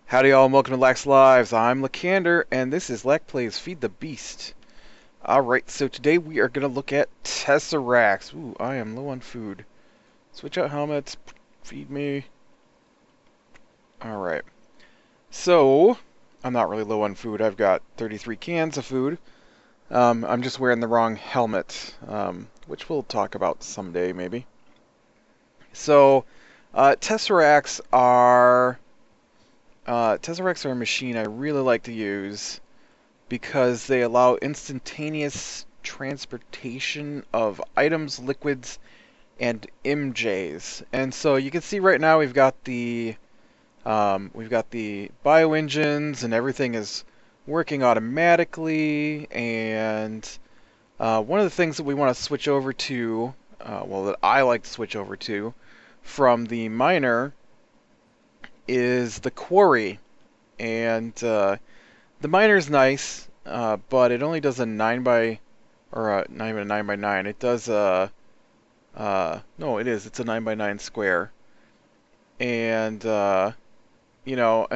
Howdy y'all and welcome to Lax Lives. I'm Lakander and this is Lack Plays Feed the Beast. Alright, so today we are going to look at Tesseracts. Ooh, I am low on food. Switch out helmets. Feed me. Alright. So, I'm not really low on food. I've got 33 cans of food. I'm just wearing the wrong helmet, which we'll talk about someday maybe. So, Tesseracts are a machine I really like to use because they allow instantaneous transportation of items, liquids, and MJs. And so you can see right now we've got the bioengines and everything is working automatically. And one of the things that we want to switch over to, that I like to switch over to from the miner is the quarry. And the miner's nice, but it only does a 9 by, or not even a 9 by 9. It does no, it's a 9 by 9 square. And, and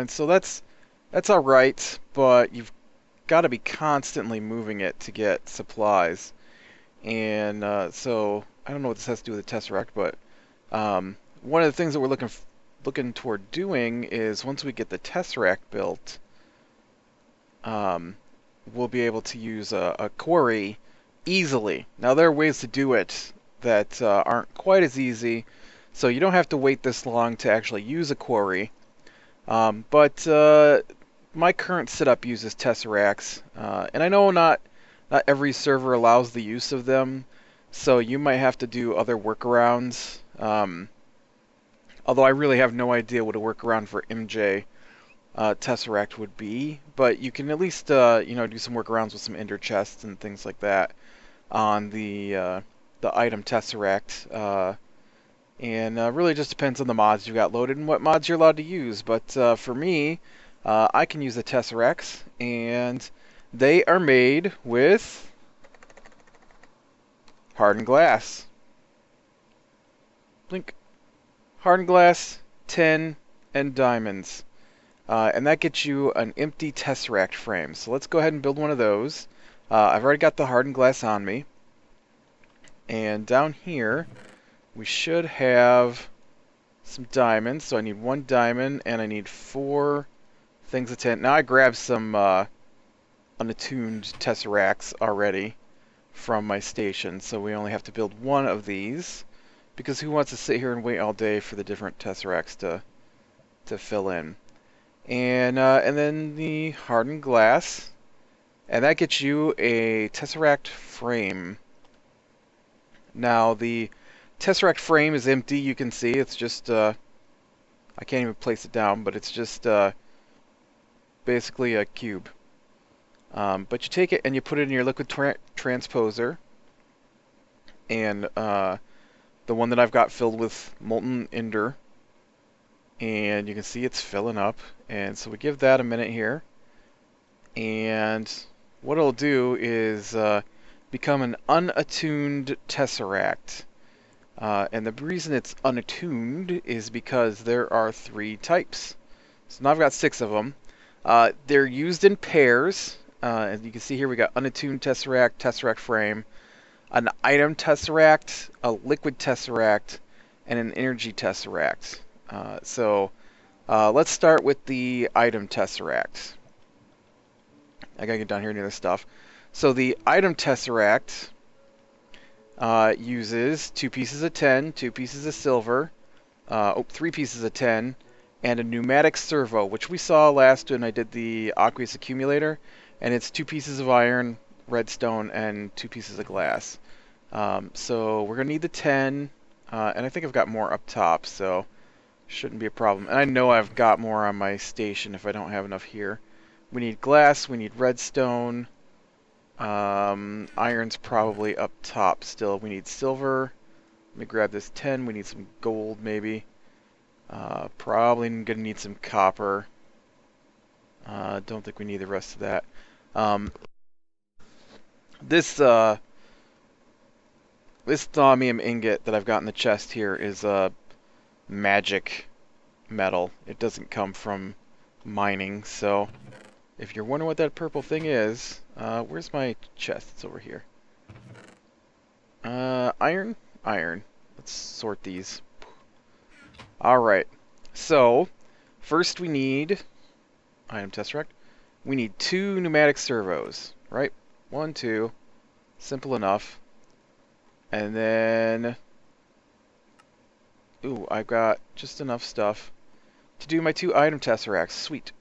so that's alright, but you've got to be constantly moving it to get supplies. And so, I don't know what this has to do with the Tesseract, but one of the things that we're looking toward doing is once we get the Tesseract built, we'll be able to use a quarry easily. Now there are ways to do it that aren't quite as easy, so you don't have to wait this long to actually use a quarry. But my current setup uses Tesseracts, and I know not every server allows the use of them, so you might have to do other workarounds. Although I really have no idea what a workaround for MJ Tesseract would be, but you can at least do some workarounds with some ender chests and things like that on the item Tesseract, and really just depends on the mods you got loaded and what mods you're allowed to use. But for me, I can use the Tesseracts, and they are made with hardened glass. Blink. Hardened glass, tin, and diamonds. And that gets you an empty Tesseract frame. So let's go ahead and build one of those. I've already got the hardened glass on me. And down here, we should have some diamonds. So I need 1 diamond, and I need 4 things of tin. Now I grabbed some unattuned Tesseracts already from my station. So we only have to build 1 of these. Because who wants to sit here and wait all day for the different Tesseracts to fill in? And then the hardened glass, and that gets you a Tesseract Frame. Now the Tesseract Frame is empty. You can see it's just I can't even place it down, but it's just basically a cube. But you take it and you put it in your liquid transposer, and the one that I've got filled with molten ender, and you can see it's filling up. And so we give that a minute here, and what it'll do is become an unattuned Tesseract. And the reason it's unattuned is because there are 3 types. So now I've got 6 of them. They're used in pairs. As you can see here, we got unattuned Tesseract, Tesseract Frame, an item Tesseract, a liquid Tesseract, and an energy Tesseract. So let's start with the item Tesseract. I gotta get down here near this stuff. So the item Tesseract uses 2 pieces of tin, 2 pieces of silver, 3 pieces of tin, and a pneumatic servo, which we saw last when I did the aqueous accumulator, and it's 2 pieces of iron, redstone, and 2 pieces of glass. So we're gonna need the 10, and I think I've got more up top, so shouldn't be a problem. And I know I've got more on my station if I don't have enough here. We need glass, we need redstone, iron's probably up top still. We need silver. Let me grab this 10, we need some gold maybe. Probably gonna need some copper. Don't think we need the rest of that. This thaumium ingot that I've got in the chest here is magic metal. It doesn't come from mining. So if you're wondering what that purple thing is, where's my chest? It's over here. Iron? Iron. Let's sort these. Alright. So, first we need... Item Tesseract. We need 2 pneumatic servos, right? 1, 2. Simple enough. And then... Ooh, I've got just enough stuff to do my 2 item Tesseracts. Sweet.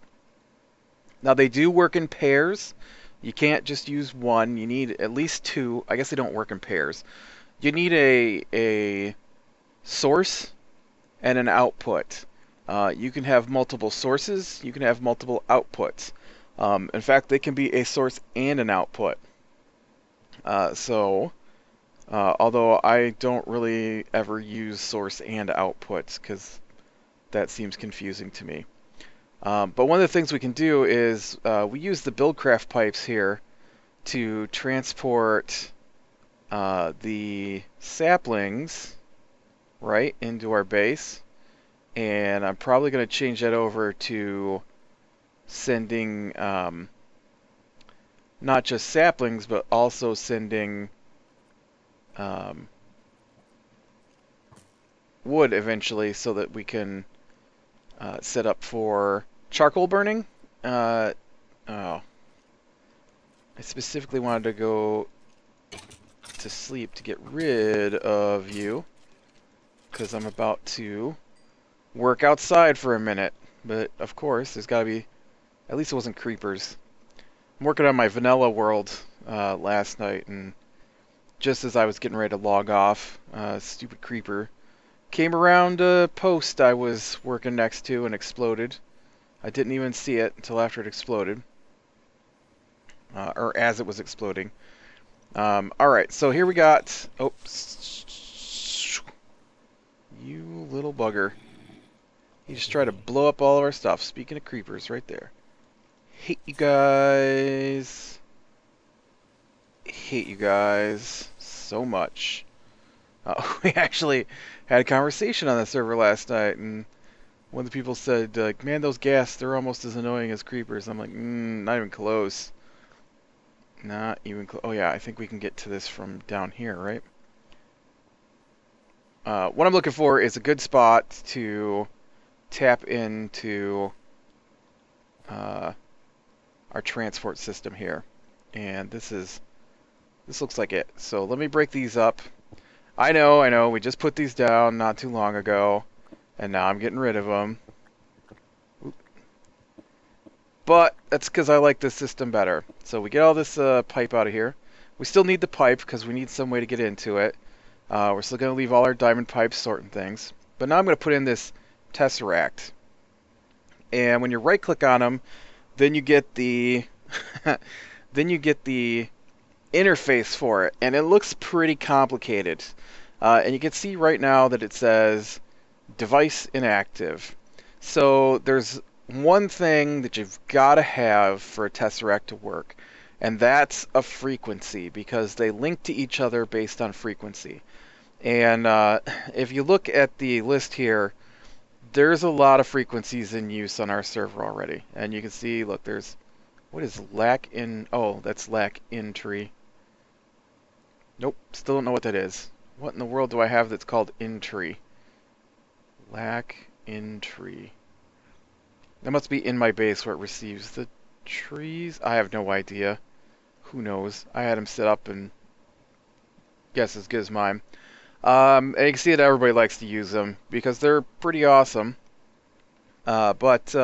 Now, they do work in pairs. You can't just use one. You need at least 2. I guess they don't work in pairs. You need a source and an output. You can have multiple sources. You can have multiple outputs. In fact, they can be a source and an output. Although I don't really ever use source and outputs because that seems confusing to me. But one of the things we can do is we use the Buildcraft pipes here to transport the saplings right into our base. And I'm probably going to change that over to sending not just saplings, but also sending wood eventually so that we can set up for charcoal burning. Oh. I specifically wanted to go to sleep to get rid of you because I'm about to work outside for a minute. But of course, there's got to be, at least it wasn't creepers. I'm working on my vanilla world last night, and just as I was getting ready to log off, stupid creeper came around a post I was working next to and exploded. I didn't even see it until after it exploded. Or as it was exploding. Alright, so here we got... Oh, you little bugger. He just tried to blow up all of our stuff. Speaking of creepers, right there. Hate you guys. Hate you guys so much. We actually had a conversation on the server last night, and one of the people said, like, man, those ghasts, they're almost as annoying as creepers. I'm like, not even close. Not even close. Oh yeah, I think we can get to this from down here, right? What I'm looking for is a good spot to tap into our transport system here. And this looks like it. So let me break these up. I know, we just put these down not too long ago, and now I'm getting rid of them. Oop. But that's because I like this system better. So we get all this pipe out of here. We still need the pipe because we need some way to get into it. We're still going to leave all our diamond pipes sorting things. But now I'm going to put in this Tesseract. And when you right-click on them, then you get the then you get the interface for it, and it looks pretty complicated. And you can see right now that it says device inactive. So there's one thing that you've got to have for a Tesseract to work, and that's a frequency, because they link to each other based on frequency. And if you look at the list here, there's a lot of frequencies in use on our server already. And you can see, look, there's, what is lack in, oh, that's lack in tree. Nope, still don't know what that is. What in the world do I have that's called in tree? Lack in tree. That must be in my base where it receives the trees. I have no idea. Who knows? I had them set up and guess as good as mine. And you can see that everybody likes to use them because they're pretty awesome. But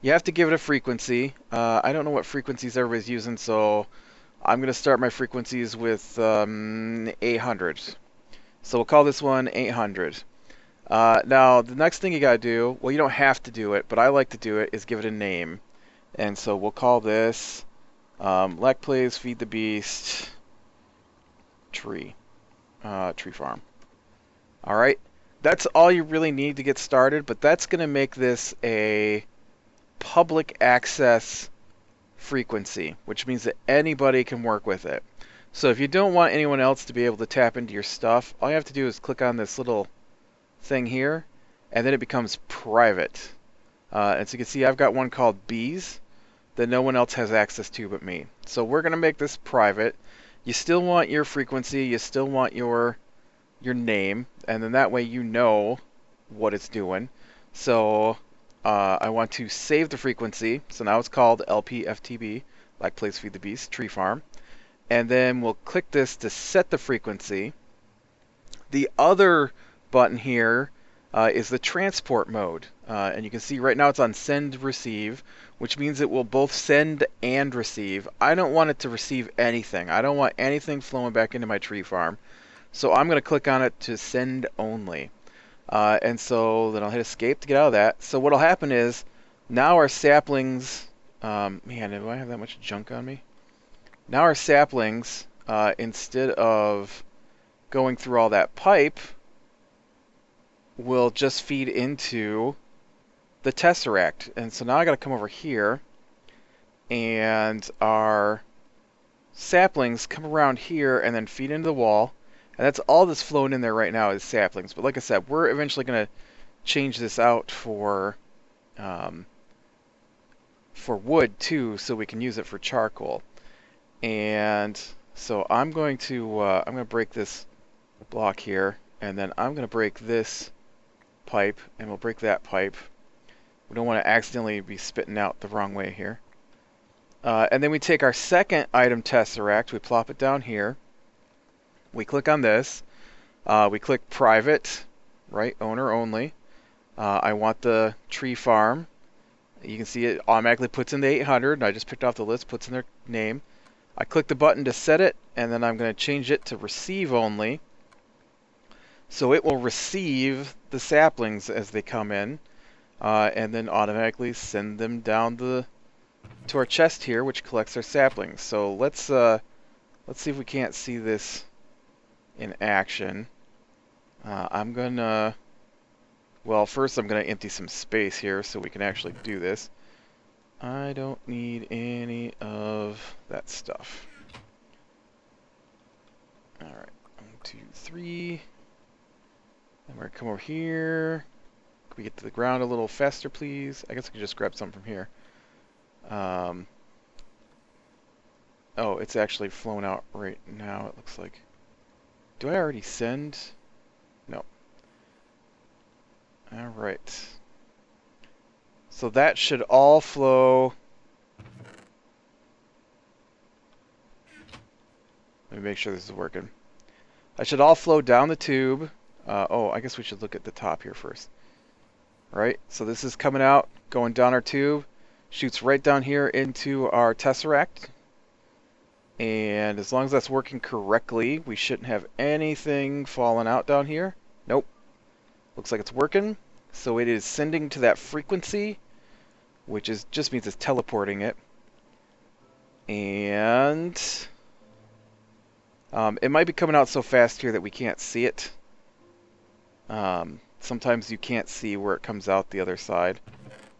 you have to give it a frequency. I don't know what frequencies everybody's using, so I'm going to start my frequencies with 800. So we'll call this one 800. Now, the next thing you got to do, well, you don't have to do it, but I like to do it, is give it a name. And so we'll call this Lack Plays Feed the Beast Tree. Tree Farm. Alright, that's all you really need to get started, but that's going to make this a public access frequency, which means that anybody can work with it. So if you don't want anyone else to be able to tap into your stuff, all you have to do is click on this little thing here, and then it becomes private. And so you can see I've got one called bees that no one else has access to but me. So we're going to make this private. You still want your frequency, you still want your name, and then that way you know what it's doing. So I want to save the frequency. So now it's called LPFTB, like Place Feed the Beast, Tree Farm. And then we'll click this to set the frequency. The other button here is the transport mode. And you can see right now it's on send receive, which means it will both send and receive. I don't want it to receive anything. I don't want anything flowing back into my tree farm. So I'm going to click on it to send only. And so then I'll hit escape to get out of that. So what'll happen is now our saplings, man, do I have that much junk on me? Now our saplings, instead of going through all that pipe, will just feed into the Tesseract. And so now I got to come over here, and our saplings come around here and then feed into the wall. And that's all that's flowing in there right now is saplings. But like I said, we're eventually going to change this out for wood too, so we can use it for charcoal. And so I'm going to break this block here, and then I'm going to break this pipe, and we'll break that pipe. We don't want to accidentally be spitting out the wrong way here. And then we take our second item Tesseract, we plop it down here. We click on this. We click private, right? Owner only. I want the tree farm. You can see it automatically puts in the 800. I just picked off the list, puts in their name. I click the button to set it, and then I'm going to change it to receive only. So it will receive the saplings as they come in, and then automatically send them down to our chest here, which collects our saplings. So let's see if we can't see this in action. I'm gonna, well, first I'm gonna empty some space here so we can actually do this. I don't need any of that stuff. Alright, 1, 2, 3. And we're gonna come over here. Can we get to the ground a little faster, please? I guess I could just grab some from here. Oh, it's actually flown out right now, it looks like. Do I already send? No. Alright. So that should all flow. Let me make sure this is working. That should all flow down the tube. Oh, I guess we should look at the top here first. Right, so this is coming out, going down our tube, shoots right down here into our Tesseract. And as long as that's working correctly, we shouldn't have anything falling out down here. Nope. Looks like it's working. So it is sending to that frequency, which is just means it's teleporting it. And it might be coming out so fast here that we can't see it. Sometimes you can't see where it comes out the other side.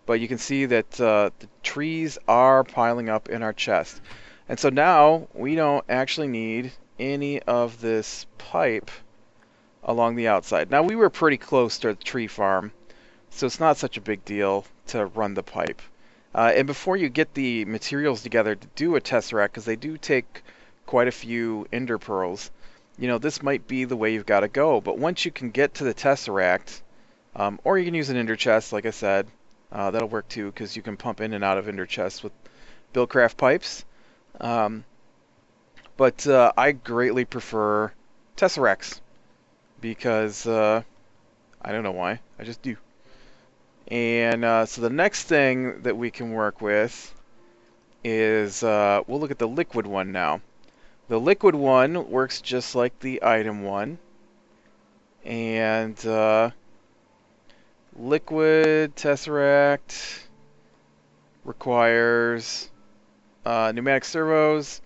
But you can see that the trees are piling up in our chest. And so now we don't actually need any of this pipe along the outside. Now we were pretty close to the tree farm, so it's not such a big deal to run the pipe. And before you get the materials together to do a Tesseract, because they do take quite a few ender pearls, you know, this might be the way you've got to go. But once you can get to the Tesseract, or you can use an ender chest, like I said, that'll work too, because you can pump in and out of ender chests with Buildcraft pipes. But I greatly prefer Tesseracts, because I don't know why, I just do. And so the next thing that we can work with is, we'll look at the liquid one now. The liquid one works just like the item one. And liquid Tesseract requires pneumatic servos,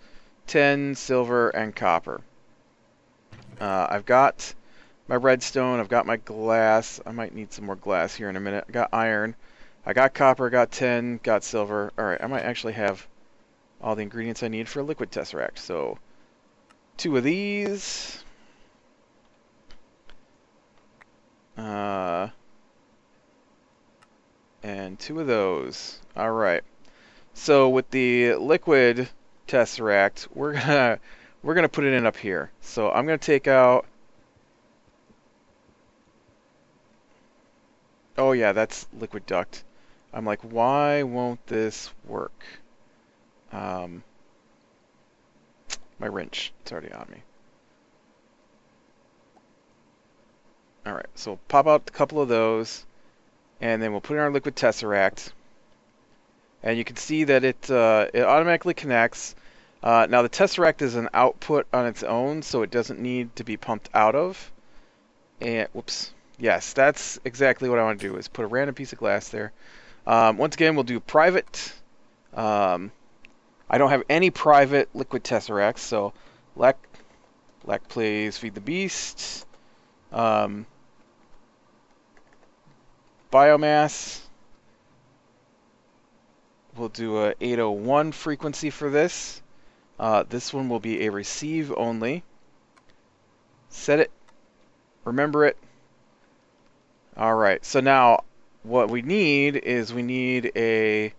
tin, silver, and copper. I've got my redstone, I've got my glass. I might need some more glass here in a minute. I got iron, I got copper, got tin, got silver. Alright, I might actually have all the ingredients I need for a liquid Tesseract. So 2 of these. And 2 of those. All right. So with the liquid Tesseract, we're gonna put it in up here. So I'm gonna take out. Oh yeah, that's liquid duct. I'm like, why won't this work? My wrench, it's already on me. All right, so pop out a couple of those, and then we'll put in our liquid Tesseract. And you can see that it automatically connects. Now the Tesseract is an output on its own, so it doesn't need to be pumped out of. And whoops, yes, that's exactly what I want to do, is put a random piece of glass there. Once again, we'll do private. I don't have any private liquid Tesseracts, so Lec plays Feed the Beast. Biomass. We'll do a 801 frequency for this. This one will be a receive only. Set it. Remember it. Alright, so now what we need is we need a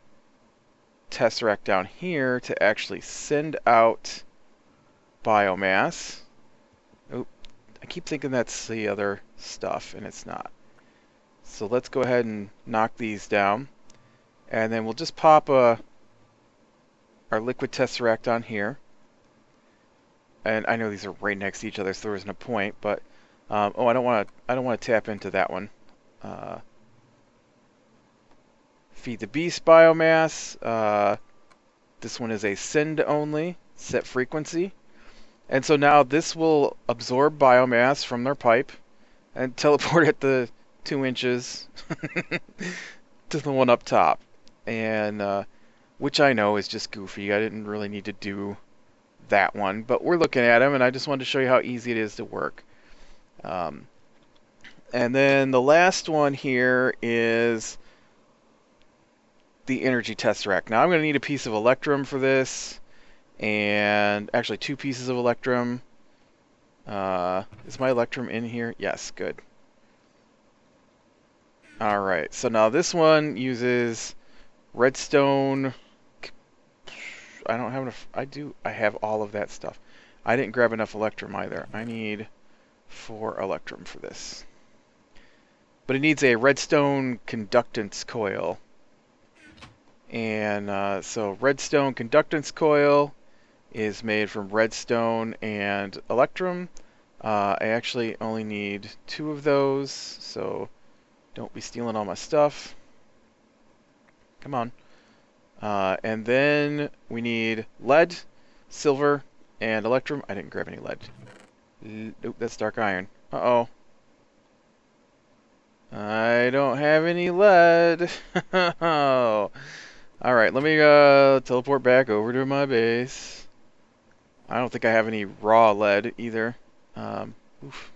Tesseract down here to actually send out biomass. Oop, I keep thinking that's the other stuff, and it's not. So let's go ahead and knock these down. And then we'll just pop our liquid Tesseract on here. And I know these are right next to each other, so there isn't a point, but oh, I don't want to tap into that one. Feed the Beast biomass. This one is a send only, set frequency. And so now this will absorb biomass from their pipe and teleport it the 2 inches to the one up top. And which I know is just goofy. I didn't really need to do that one, but we're looking at them, and I just wanted to show you how easy it is to work. And then the last one here is the energy Tesseract. Now I'm going to need a piece of electrum for this, and actually 2 pieces of electrum. Is my electrum in here? Yes, good. Alright, so now this one uses redstone. I don't have enough. I have all of that stuff. I didn't grab enough electrum either. I need 4 electrum for this. But it needs a redstone conductance coil. And so redstone conductance coil is made from redstone and electrum. I actually only need 2 of those, so don't be stealing all my stuff. Come on. And then we need lead, silver, and electrum. I didn't grab any lead. Nope, that's dark iron. Uh-oh. I don't have any lead. Alright, let me teleport back over to my base. I don't think I have any raw lead either. Oof.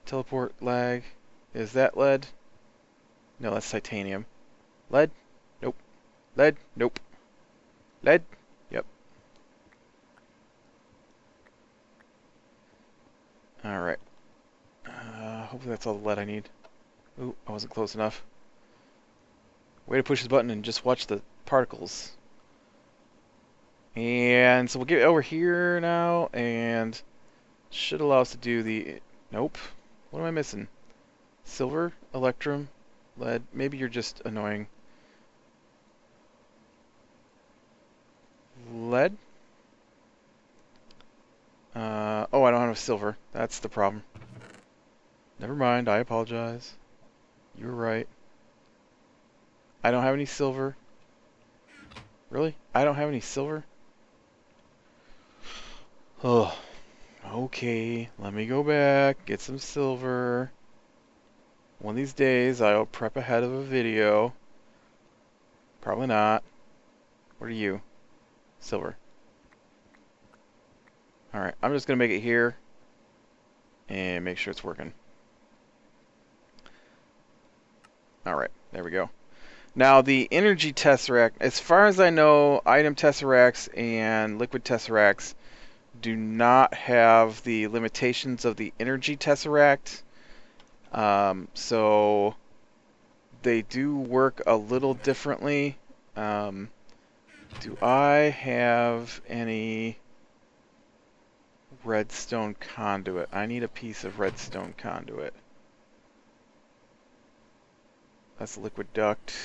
Teleport lag. Is that lead? No, that's titanium. Lead? Nope. Lead? Nope. Lead? Yep. Alright. Hopefully that's all the lead I need. Ooh, I wasn't close enough. Way to push this button and just watch the particles. And so we'll get over here now, and should allow us to do the... Nope. What am I missing? Silver, electrum, lead. Maybe you're just annoying. Lead? Oh, I don't have silver. That's the problem. Never mind, I apologize. You were right. I don't have any silver. Really? I don't have any silver? Oh, okay. Let me go back, get some silver. One of these days, I'll prep ahead of a video. Probably not. What are you? Silver. Alright, I'm just going to make it here and make sure it's working. Alright, there we go. Now the energy Tesseract, as far as I know, item Tesseracts and liquid Tesseracts do not have the limitations of the energy Tesseract. So they do work a little differently. Do I have any redstone conduit? I need a piece of redstone conduit. That's liquid duct.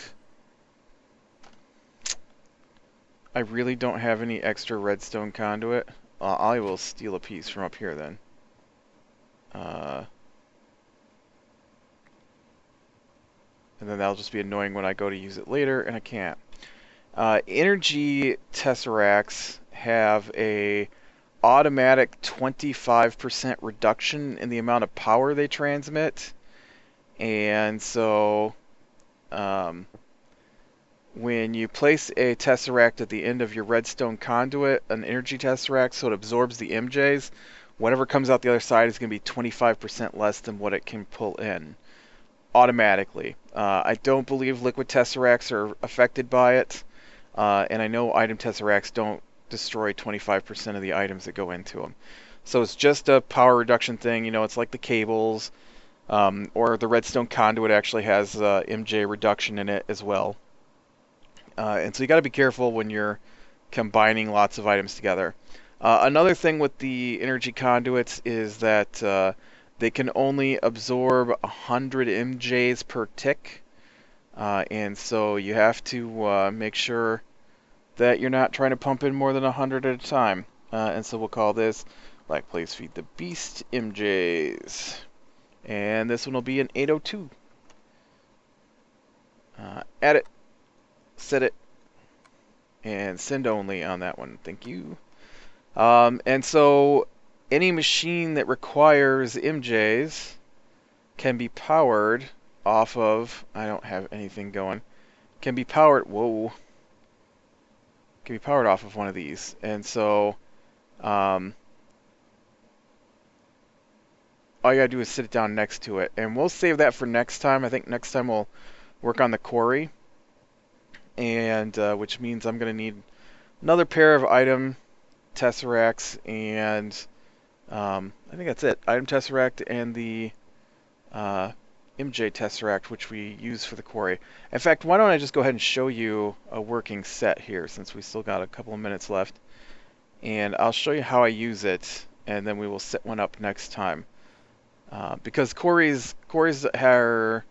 I really don't have any extra redstone conduit. I will steal a piece from up here then. And then that'll just be annoying when I go to use it later, and I can't. Energy Tesseracts have a automatic 25% reduction in the amount of power they transmit. And so when you place a Tesseract at the end of your redstone conduit, an energy Tesseract, so it absorbs the MJs, whatever comes out the other side is going to be 25% less than what it can pull in automatically. I don't believe liquid Tesseracts are affected by it, and I know item Tesseracts don't destroy 25% of the items that go into them. So it's just a power reduction thing. You know, it's like the cables, or the redstone conduit actually has MJ reduction in it as well. And so you got to be careful when you're combining lots of items together. Another thing with the energy conduits is that they can only absorb 100 MJs per tick, and so you have to make sure that you're not trying to pump in more than 100 at a time. And so we'll call this, like, please feed the beast MJs. And this one will be an 802. Add it, set it, and send only on that one. Thank you. And so any machine that requires MJs can be powered off of, I don't have anything going, can be powered, can be powered off of one of these. And so all you gotta do is sit it down next to it. And we'll save that for next time. I think next time we'll work on the quarry, and which means I'm gonna need another pair of item Tesseracts, and I think that's it. Item Tesseract and the MJ Tesseract, which we use for the quarry. In fact, why don't I just go ahead and show you a working set here, since we still got a couple of minutes left. And I'll show you how I use it, and then we will set one up next time. Because quarries are,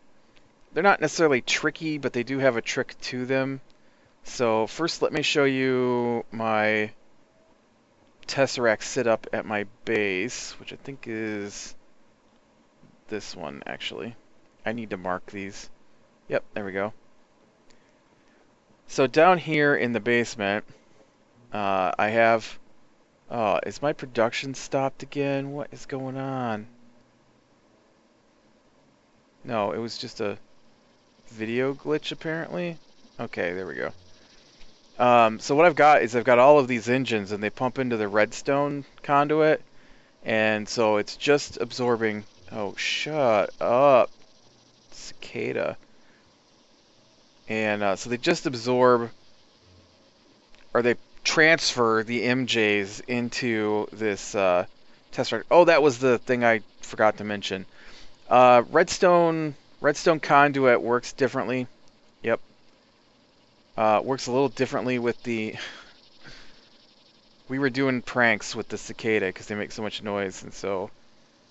they're not necessarily tricky, but they do have a trick to them. So first let me show you my Tesseract sit up at my base, which I think is this one actually. I need to mark these. Yep, there we go. So down here in the basement, I have, is my production stopped again? What is going on? No, it was just a video glitch apparently. Okay, there we go. So what I've got is I've got all of these engines, and they pump into the redstone conduit, and so it's just absorbing. Oh, shut up, cicada. And so they just absorb, or they transfer the MJs into this Tesseract. Oh, that was the thing I forgot to mention. Redstone conduit works differently. Yep. Works a little differently with the... We were doing pranks with the cicada because they make so much noise, and so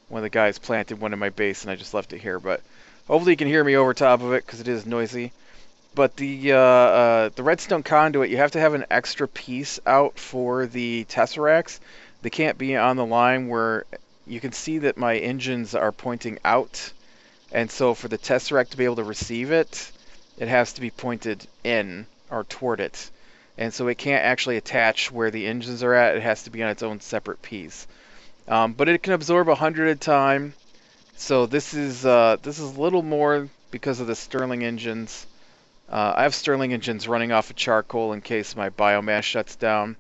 one of the guys planted one in my base, and I just left it here. But hopefully you can hear me over top of it because it is noisy. But the redstone conduit, you have to have an extra piece out for the Tesseracts. They can't be on the line where you can see that my engines are pointing out, and so for the Tesseract to be able to receive it, it has to be pointed in or toward it. And so it can't actually attach where the engines are at. It has to be on its own separate piece. But it can absorb 100 at a time. So this is a little more because of the Stirling engines. I have Stirling engines running off of charcoal in case my biomass shuts down.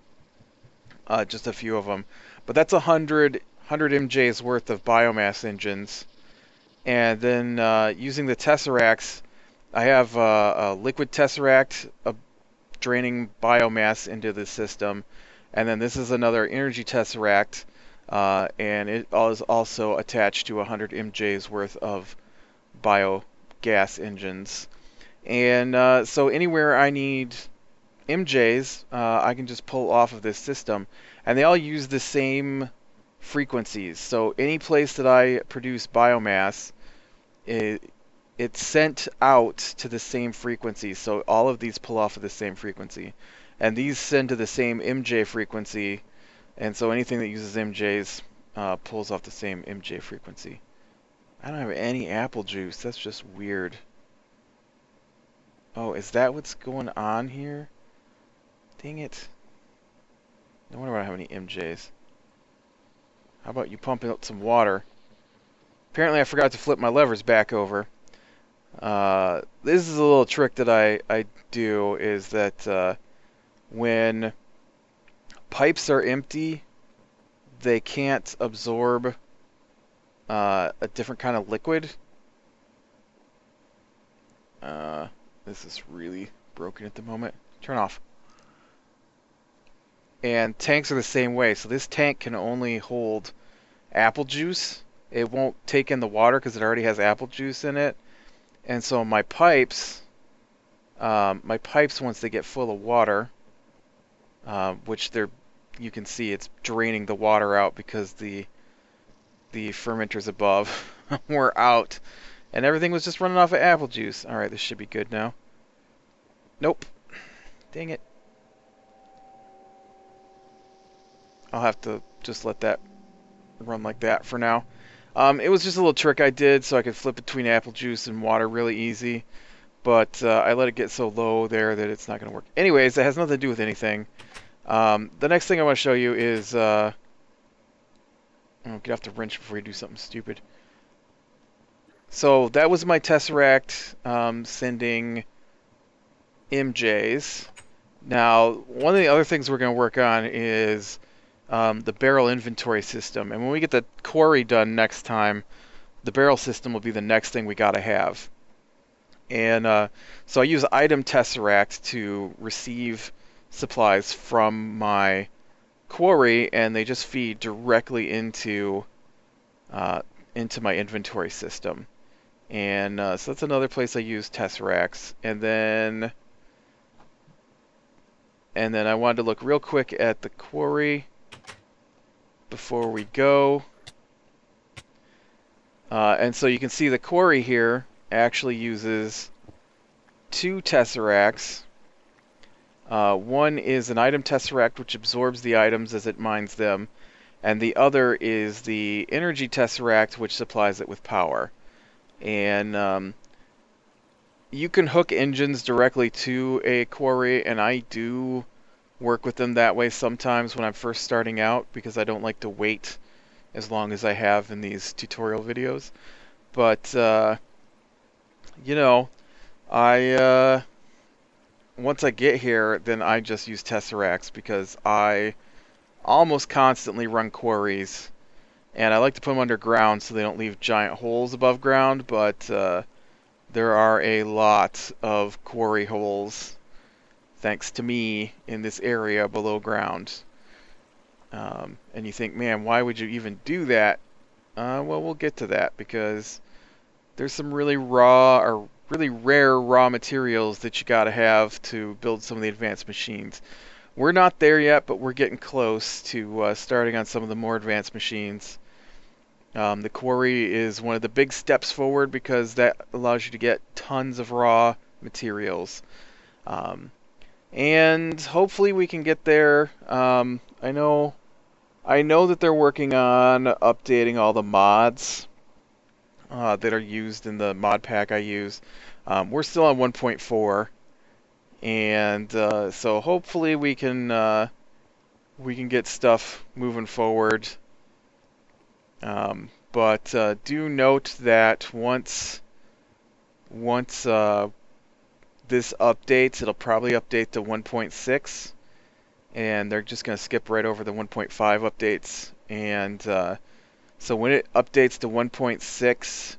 Just a few of them. But that's 100 MJs worth of biomass engines. And then using the Tesseracts, I have a liquid Tesseract draining biomass into the system. And then this is another energy Tesseract. And it is also attached to 100 MJs worth of biogas engines. And so anywhere I need MJs, I can just pull off of this system. And they all use the same frequencies. So any place that I produce biomass, it's sent out to the same frequency. So all of these pull off of the same frequency. And these send to the same MJ frequency. And so anything that uses MJs pulls off the same MJ frequency. I don't have any apple juice. That's just weird. Oh, is that what's going on here? Dang it. No wonder I don't have any MJs. How about you pumping out some water? Apparently I forgot to flip my levers back over. This is a little trick that I do, is that when pipes are empty, they can't absorb a different kind of liquid. This is really broken at the moment. Turn off. And tanks are the same way. So this tank can only hold apple juice. It won't take in the water because it already has apple juice in it. And so my pipes, once they get full of water, which you can see it's draining the water out because the fermenters above were out, and everything was just running off of apple juice. All right, this should be good now. Nope. Dang it. I'll have to just let that run like that for now. It was just a little trick I did so I could flip between apple juice and water really easy, but I let it get so low there that it's not going to work. Anyways, that has nothing to do with anything. The next thing I want to show you is... oh, get off the wrench before you do something stupid. So that was my Tesseract sending MJs. Now, one of the other things we're going to work on is the barrel inventory system. And when we get the quarry done next time, the barrel system will be the next thing we got to have. And so I use item Tesseract to receive supplies from my quarry, and they just feed directly into my inventory system. And so that's another place I use Tesseracts. And then I wanted to look real quick at the quarry before we go. And so you can see the quarry here actually uses two Tesseracts. One is an item Tesseract, which absorbs the items as it mines them, and the other is the energy Tesseract, which supplies it with power. And you can hook engines directly to a quarry, and I do work with them that way sometimes when I'm first starting out, because I don't like to wait as long as I have in these tutorial videos. But you know, once I get here, then I just use Tesseracts, because I almost constantly run quarries, and I like to put them underground so they don't leave giant holes above ground, but there are a lot of quarry holes, thanks to me, in this area below ground. And you think, man, why would you even do that? Well, we'll get to that, because there's some really really rare raw materials that you gotta have to build some of the advanced machines. We're not there yet, but we're getting close to starting on some of the more advanced machines. The quarry is one of the big steps forward, because that allows you to get tons of raw materials. And hopefully we can get there. I know that they're working on updating all the mods that are used in the mod pack I use. We're still on 1.4, and so hopefully we can get stuff moving forward. But do note that once this updates, it'll probably update to 1.6, and they're just going to skip right over the 1.5 updates. And so when it updates to 1.6,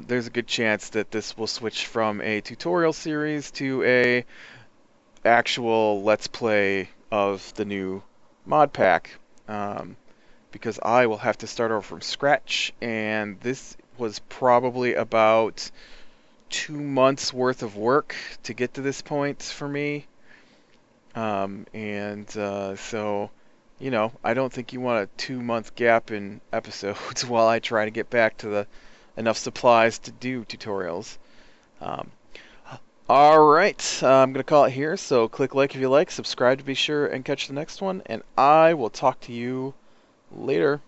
there's a good chance that this will switch from a tutorial series to a actual Let's Play of the new mod pack, because I will have to start over from scratch, and this was probably about 2 months worth of work to get to this point for me. So, you know, I don't think you want a 2 month gap in episodes while I try to get back to the enough supplies to do tutorials. Um, all right, I'm going to call it here. So click like if you like, subscribe to be sure, and catch the next one. And I will talk to you later.